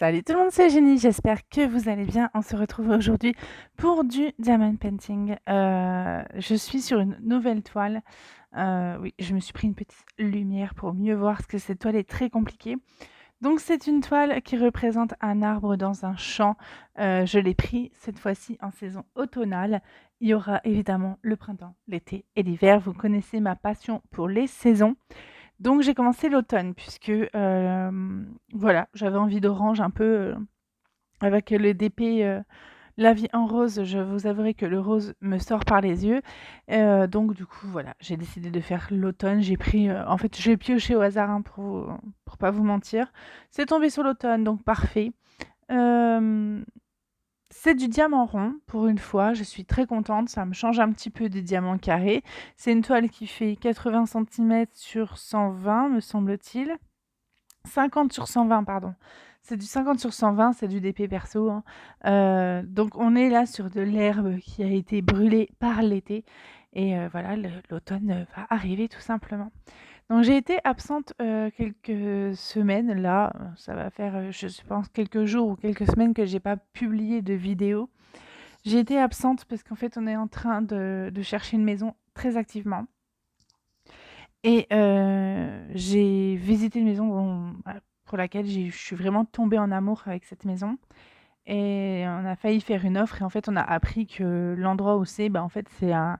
Salut tout le monde, c'est Jenny, j'espère que vous allez bien. On se retrouve aujourd'hui pour du diamond painting. Je suis sur une nouvelle toile. Oui, je me suis pris une petite lumière pour mieux voir parce que cette toile est très compliquée. Donc c'est une toile qui représente un arbre dans un champ. Je l'ai pris cette fois-ci en saison automnale. Il y aura évidemment le printemps, l'été et l'hiver. Vous connaissez ma passion pour les saisons. Donc j'ai commencé l'automne puisque, voilà, j'avais envie d'orange un peu, avec le DP, La vie en rose, je vous avouerai que le rose me sort par les yeux. Donc du coup, voilà, j'ai décidé de faire l'automne. J'ai pris, en fait, j'ai pioché au hasard, hein, pour pas vous mentir. C'est tombé sur l'automne, donc parfait. Hem C'est du diamant rond pour une fois, je suis très contente, ça me change un petit peu des diamants carrés. C'est une toile qui fait 80 centimètres sur 120 me semble-t-il. 50 sur 120 pardon. C'est du 50 sur 120, c'est du DP perso, hein. Donc on est là sur de l'herbe qui a été brûlée par l'été et voilà, l'automne, va arriver tout simplement. Donc j'ai été absente, quelques semaines là, ça va faire, je pense quelques jours ou quelques semaines que j'ai pas publié de vidéo. J'ai été absente parce qu'en fait, on est en train de chercher une maison très activement et j'ai visité une maison pour laquelle je suis vraiment tombée en amour avec cette maison et on a failli faire une offre et en fait, on a appris que l'endroit où c'est, bah, en fait, c'est un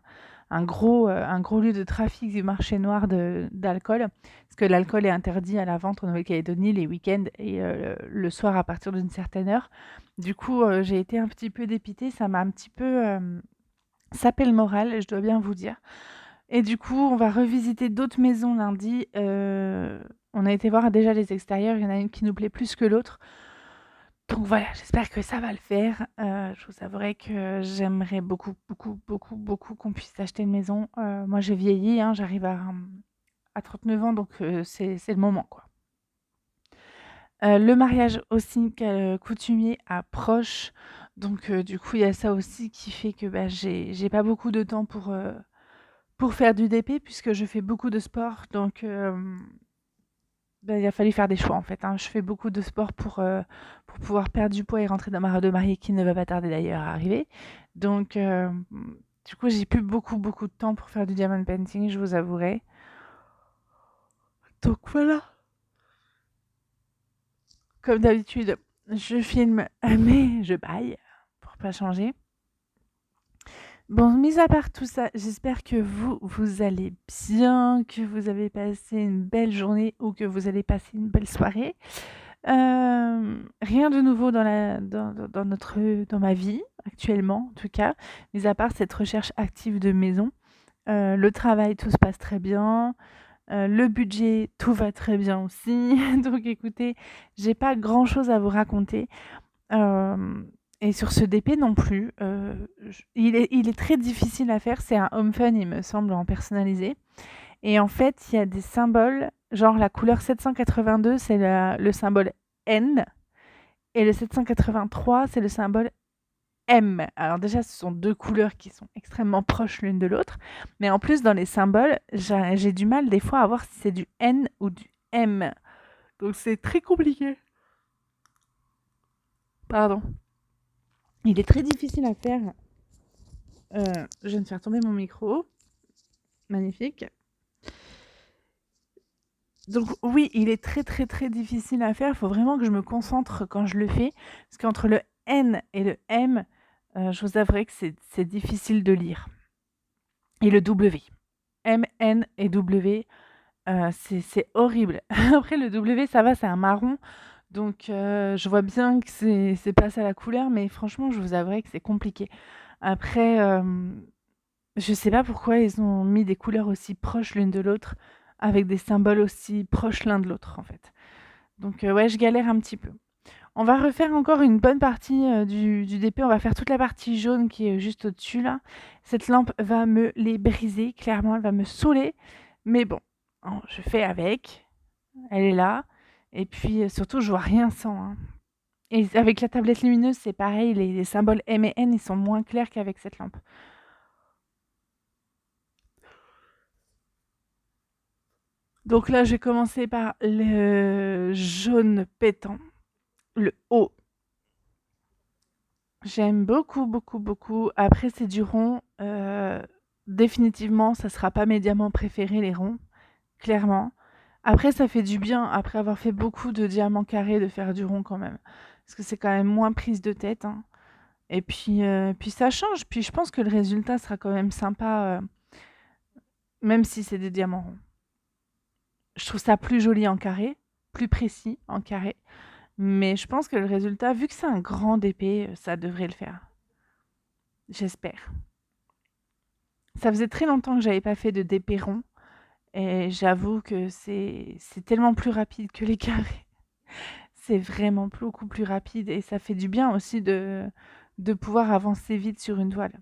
gros lieu de trafic du marché noir d'alcool. Parce que l'alcool est interdit à la vente en Nouvelle-Calédonie les week-ends et le soir à partir d'une certaine heure. Du coup, j'ai été un petit peu dépitée, ça m'a un petit peu, sapé le moral, je dois bien vous dire. Et du coup, on va revisiter d'autres maisons lundi. On a été voir déjà les extérieurs, il y en a une qui nous plaît plus que l'autre. Donc voilà, j'espère que ça va le faire. Je vous avouerai que j'aimerais beaucoup, beaucoup, beaucoup, beaucoup qu'on puisse acheter une maison. Moi, j'ai vieilli, hein, j'arrive à 39 ans, donc c'est le moment, quoi. Le mariage aussi coutumier approche, donc du coup, il y a ça aussi qui fait que, bah, j'ai pas beaucoup de temps pour faire du DP puisque je fais beaucoup de sport, donc bah, il a fallu faire des choix, en fait, hein. Je fais beaucoup de sport pour pouvoir perdre du poids et rentrer dans ma robe de mariée qui ne va pas tarder d'ailleurs à arriver. Donc du coup, j'ai plus beaucoup, beaucoup de temps pour faire du diamond painting, je vous avouerai. Donc voilà. Comme d'habitude, je filme, mais je baille pour pas changer. Bon, mis à part tout ça, j'espère que vous allez bien, que vous avez passé une belle journée ou que vous allez passer une belle soirée. Rien de nouveau dans ma vie actuellement, en tout cas, mis à part cette recherche active de maison. Le travail, tout se passe très bien. Le budget, tout va très bien aussi. Donc écoutez, j'ai pas grand-chose à vous raconter. Hem Et sur ce DP non plus, il est très difficile à faire. C'est un home fun, il me semble, en personnalisé et en fait, il y a des symboles, genre la couleur 782, c'est le symbole N et le 783, c'est le symbole M. Alors déjà, ce sont 2 couleurs qui sont extrêmement proches l'une de l'autre, mais en plus, dans les symboles, j'ai du mal des fois à voir si c'est du N ou du M. Donc c'est très compliqué. Pardon. Il est très difficile à faire. Je viens de faire tomber mon micro. Magnifique. Donc oui, il est très, très, très difficile à faire. Il faut vraiment que je me concentre quand je le fais. Parce qu'entre le N et le M, je vous avouerai que c'est difficile de lire. Et le W. M, N et W, c'est horrible. Après, le W, ça va, c'est un marron. Donc, je vois bien que c'est pas ça la couleur. Mais franchement, je vous avouerai que c'est compliqué. Après, je sais pas pourquoi ils ont mis des couleurs aussi proches l'une de l'autre, avec des symboles aussi proches l'un de l'autre, en fait. Donc, ouais, je galère un petit peu. On va refaire encore une bonne partie du DP. On va faire toute la partie jaune qui est juste au-dessus là. Cette lampe va me les briser, clairement, elle va me saouler. Mais bon, hein, je fais avec. Elle est là. Et puis surtout, je vois rien sans, hein. Et avec la tablette lumineuse, c'est pareil. Les symboles M et N, ils sont moins clairs qu'avec cette lampe. Donc là, je vais commencer par le jaune pétant. Le haut, j'aime beaucoup, beaucoup, beaucoup. Après, c'est du rond. Définitivement, ça sera pas mes diamants préférés, les ronds, clairement. Après, ça fait du bien, après avoir fait beaucoup de diamants carrés, de faire du rond quand même. Parce que c'est quand même moins prise de tête, hein. Et puis ça change. Puis je pense que le résultat sera quand même sympa, même si c'est des diamants ronds. Je trouve ça plus joli en carré, plus précis en carré. Mais je pense que le résultat, vu que c'est un grand DP, ça devrait le faire. J'espère. Ça faisait très longtemps que j'avais pas fait de DP rond. Et j'avoue que c'est tellement plus rapide que les carrés. C'est vraiment beaucoup plus rapide et ça fait du bien aussi de pouvoir avancer vite sur une toile.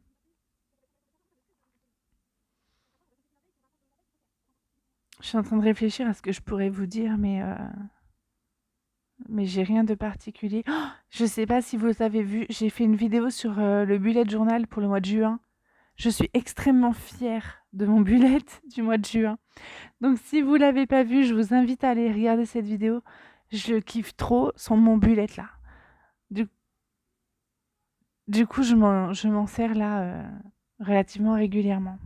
Je suis en train de réfléchir à ce que je pourrais vous dire, mais j'ai rien de particulier. Oh, je sais pas si vous avez vu, j'ai fait une vidéo sur le bullet journal pour le mois de juin. Je suis extrêmement fière de mon bullet du mois de juin. Donc si vous l'avez pas vu, je vous invite à aller regarder cette vidéo. Je kiffe trop mon bullet là. Du, du coup, je m'en sers là relativement régulièrement.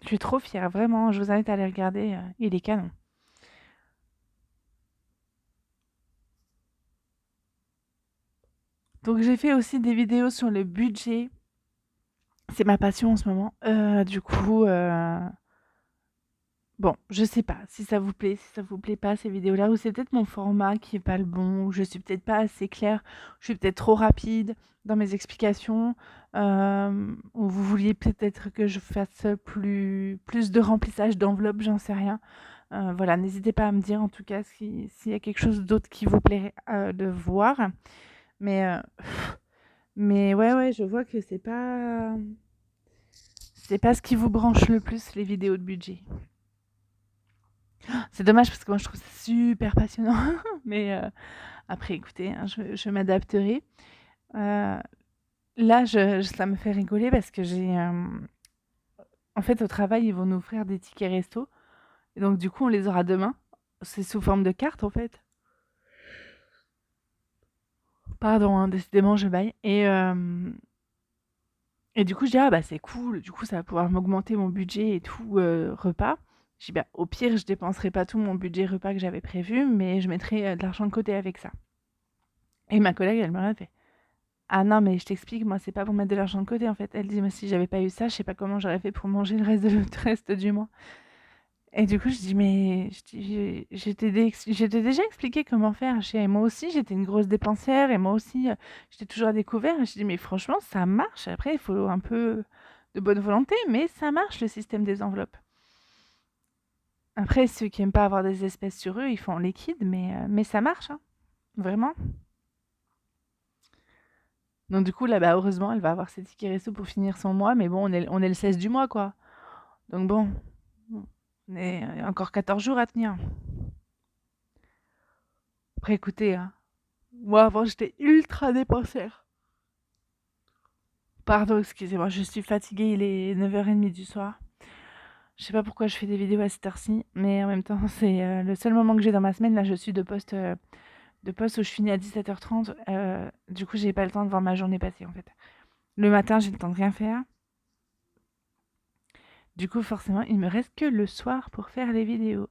Je suis trop fière, vraiment. Je vous invite à aller regarder. Il est canon. Donc j'ai fait aussi des vidéos sur le budget. C'est ma passion en ce moment. Du coup, bon, je sais pas si ça vous plaît, si ça vous plaît pas ces vidéos-là, ou c'est peut-être mon format qui est pas le bon, ou je suis peut-être pas assez claire, je suis peut-être trop rapide dans mes explications, ou vous vouliez peut-être que je fasse plus de remplissage d'enveloppe, j'en sais rien. Voilà, n'hésitez pas à me dire en tout cas s'il y a quelque chose d'autre qui vous plairait de voir. Mais, mais ouais, ouais, je vois que c'est pas ce qui vous branche le plus, les vidéos de budget. C'est dommage parce que moi je trouve ça super passionnant. Mais après, écoutez, hein, je m'adapterai. Euh, Là, ça me fait rigoler parce que en fait, au travail, ils vont nous offrir des tickets resto. Et donc, du coup, on les aura demain. C'est sous forme de carte, en fait. Pardon, hein, décidément, je baille. Et du coup, je dis, ah bah c'est cool. Du coup, ça va pouvoir m'augmenter mon budget et tout, repas. Je dis, bah, au pire, je dépenserai pas tout mon budget repas que j'avais prévu, mais je mettrai de l'argent de côté avec ça. Et ma collègue, elle me regarde, elle fait, ah non, mais je t'explique, moi, c'est pas pour mettre de l'argent de côté, en fait. Elle dit, mais si j'avais pas eu ça, je sais pas comment j'aurais fait pour manger le reste, le reste du mois. Et du coup, je dis, mais je t'ai déjà expliqué comment faire. Moi aussi, j'étais une grosse dépensière et moi aussi, j'étais toujours à découvert. Et je dis, mais franchement, ça marche. Après, il faut un peu de bonne volonté, mais ça marche, le système des enveloppes. Après, ceux qui aiment pas avoir des espèces sur eux, ils font en liquide, mais ça marche, hein, vraiment. Donc du coup, là, bah, heureusement, elle va avoir ses tickets resto pour finir son mois, mais bon, on est le 16 du mois, quoi. Donc bon, on est encore 14 jours à tenir. Après, écoutez, hein, moi, avant, j'étais ultra dépensière. Pardon, excusez-moi, je suis fatiguée, il est 9h30 du soir. Je sais pas pourquoi je fais des vidéos à cette heure-ci, mais en même temps, c'est le seul moment que j'ai dans ma semaine. Là, je suis de poste où je finis à 17h30. Du coup, j'ai pas le temps de voir ma journée passer, en fait. Le matin, j'ai le temps de rien faire. Du coup, forcément, il me reste que le soir pour faire les vidéos.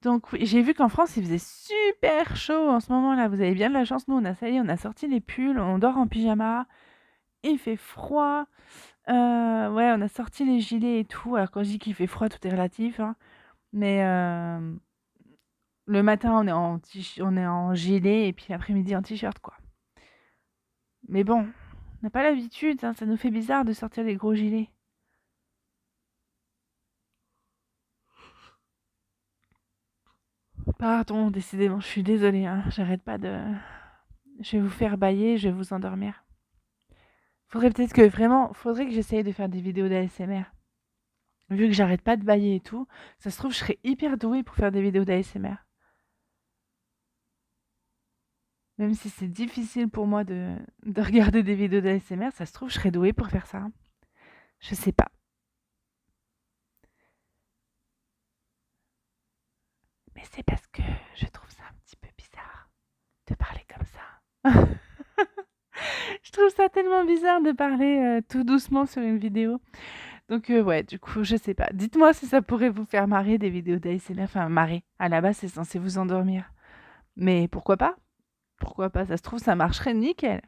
Donc oui, j'ai vu qu'en France, il faisait super chaud en ce moment là. Vous avez bien de la chance. Nous, ça y est, on a sorti les pulls, on dort en pyjama. Il fait froid. Ouais, on a sorti les gilets et tout. Alors quand je dis qu'il fait froid, tout est relatif, hein. Mais le matin, on est en gilet et puis l'après-midi en t-shirt, quoi. Mais bon, on n'a pas l'habitude, hein, ça nous fait bizarre de sortir des gros gilets. Pardon, décidément, je suis désolée, hein, j'arrête pas de... Je vais vous faire bailler, je vais vous endormir. Faudrait que j'essaye de faire des vidéos d'ASMR. Vu que j'arrête pas de bailler et tout, ça se trouve, je serais hyper douée pour faire des vidéos d'ASMR. Même si c'est difficile pour moi de regarder des vidéos d'ASMR, ça se trouve, je serais douée pour faire ça. Je sais pas. Mais c'est parce que je trouve ça un petit peu bizarre de parler comme ça. Je trouve ça tellement bizarre de parler tout doucement sur une vidéo. Donc ouais, du coup, je sais pas. Dites-moi si ça pourrait vous faire marrer des vidéos d'ASMR. Enfin, marrer. À la base, c'est censé vous endormir. Mais pourquoi pas? Pourquoi pas? Ça se trouve, ça marcherait nickel.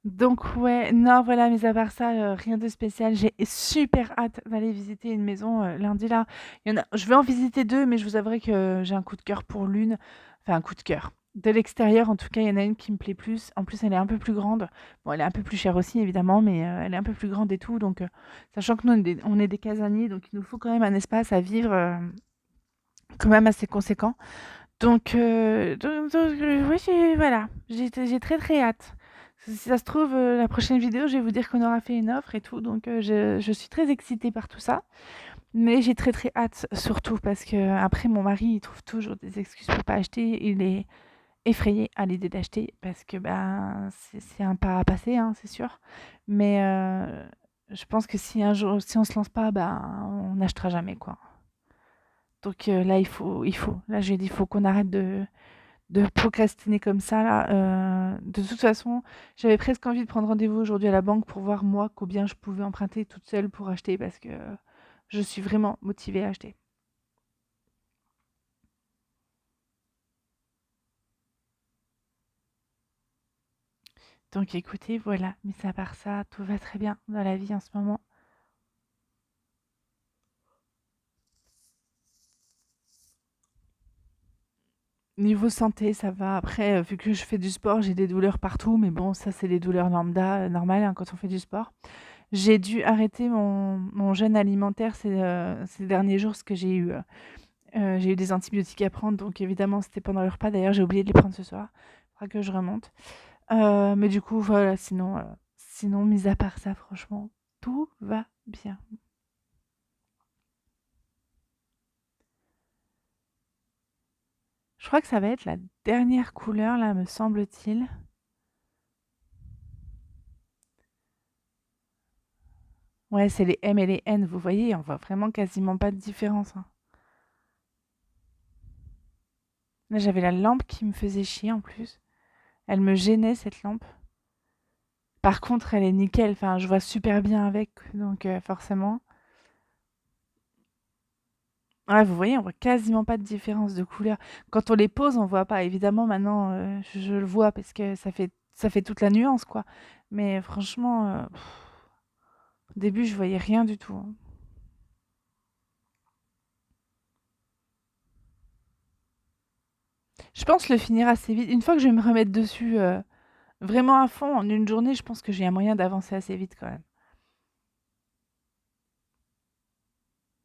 Donc ouais, non, voilà, mis à part ça, rien de spécial. J'ai super hâte d'aller visiter une maison, lundi là. Je vais en visiter 2, mais je vous avouerai que j'ai un coup de cœur pour l'une. Enfin, un coup de cœur. De l'extérieur, en tout cas, il y en a une qui me plaît plus. En plus, elle est un peu plus grande. Bon, elle est un peu plus chère aussi, évidemment, mais elle est un peu plus grande et tout. Donc, sachant que nous, on est des casaniers, donc il nous faut quand même un espace à vivre quand même assez conséquent. Donc, oui, voilà, j'ai très très hâte. Si ça se trouve, la prochaine vidéo, je vais vous dire qu'on aura fait une offre et tout, donc je suis très excitée par tout ça. Mais j'ai très très hâte, surtout parce que après mon mari, il trouve toujours des excuses pour pas acheter. Il est effrayé à l'idée d'acheter parce que ben c'est un pas à passer, hein, c'est sûr. Mais je pense que si un jour, si on se lance pas, ben on n'achètera jamais quoi. Donc là, il faut. Là, j'ai dit, il faut qu'on arrête de procrastiner comme ça là. De toute façon, j'avais presque envie de prendre rendez-vous aujourd'hui à la banque pour voir moi combien je pouvais emprunter toute seule pour acheter parce que je suis vraiment motivée à acheter. Donc écoutez, voilà, mais à part ça, tout va très bien dans la vie en ce moment. Niveau santé, ça va. Après, vu que je fais du sport, j'ai des douleurs partout, mais bon, ça c'est des douleurs lambda, normales hein, quand on fait du sport. J'ai dû arrêter mon jeûne alimentaire ces derniers jours parce que j'ai eu des antibiotiques à prendre, donc évidemment, c'était pendant le repas. D'ailleurs, j'ai oublié de les prendre ce soir. Il faudra que je remonte. Mais du coup, voilà, sinon, mis à part ça, franchement, tout va bien. Je crois que ça va être la dernière couleur, là, me semble-t-il. Ouais, c'est les M et les N, vous voyez, on voit vraiment quasiment pas de différence, hein. Là, j'avais la lampe qui me faisait chier en plus. Elle me gênait, cette lampe. Par contre, elle est nickel, enfin, je vois super bien avec, donc forcément. Ouais, vous voyez, on voit quasiment pas de différence de couleur. Quand on les pose, on voit pas. Évidemment, maintenant, je le vois parce que ça fait toute la nuance, quoi. Mais franchement, au début, je voyais rien du tout, hein. Je pense le finir assez vite. Une fois que je vais me remettre dessus vraiment à fond en une journée, je pense que j'ai un moyen d'avancer assez vite quand même.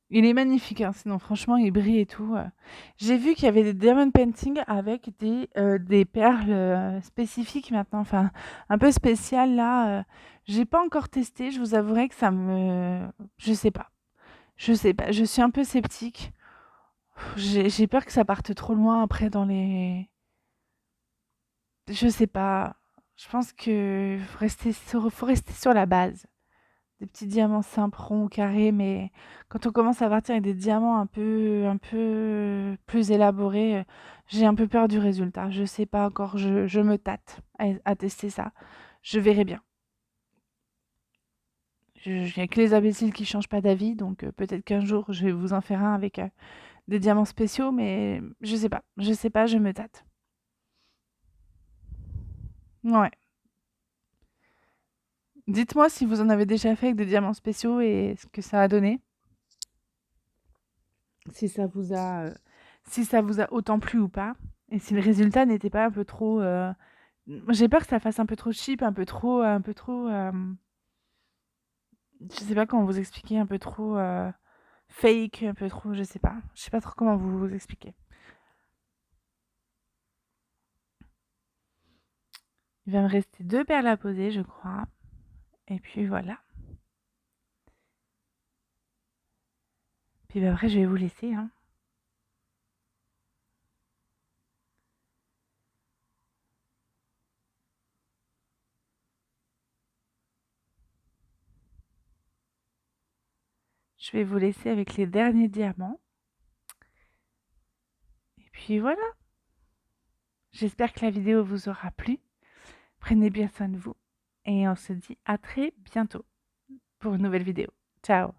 Il est magnifique, hein, sinon franchement, il brille et tout. J'ai vu qu'il y avait des diamond painting avec des perles spécifiques maintenant, enfin un peu spéciales là. J'ai pas encore testé, je vous avouerai que ça me... Je sais pas. Je sais pas, je suis un peu sceptique. J'ai peur que ça parte trop loin après dans les... Je sais pas. Je pense que faut rester sur la base. Des petits diamants simples, ronds, carrés, mais quand on commence à partir avec des diamants un peu plus élaborés, j'ai un peu peur du résultat. Je sais pas encore, je me tâte à tester ça. Je verrai bien. Il n'y a que les imbéciles qui changent pas d'avis, donc peut-être qu'un jour je vais vous en faire un avec des diamants spéciaux, mais je sais pas. Je sais pas, je me tâte. Ouais. Dites-moi si vous en avez déjà fait avec des diamants spéciaux et ce que ça a donné. Si ça vous a, autant plu ou pas. Et si le résultat n'était pas un peu trop, j'ai peur que ça fasse un peu trop cheap, un peu trop, je sais pas comment vous expliquer, un peu trop, fake, un peu trop, je sais pas. Je sais pas trop comment vous expliquer. Il va me rester 2 perles à poser, je crois. Et puis voilà. Puis bah, après, je vais vous laisser, hein. Je vais vous laisser avec les derniers diamants. Et puis voilà, j'espère que la vidéo vous aura plu. Prenez bien soin de vous et on se dit à très bientôt pour une nouvelle vidéo. Ciao!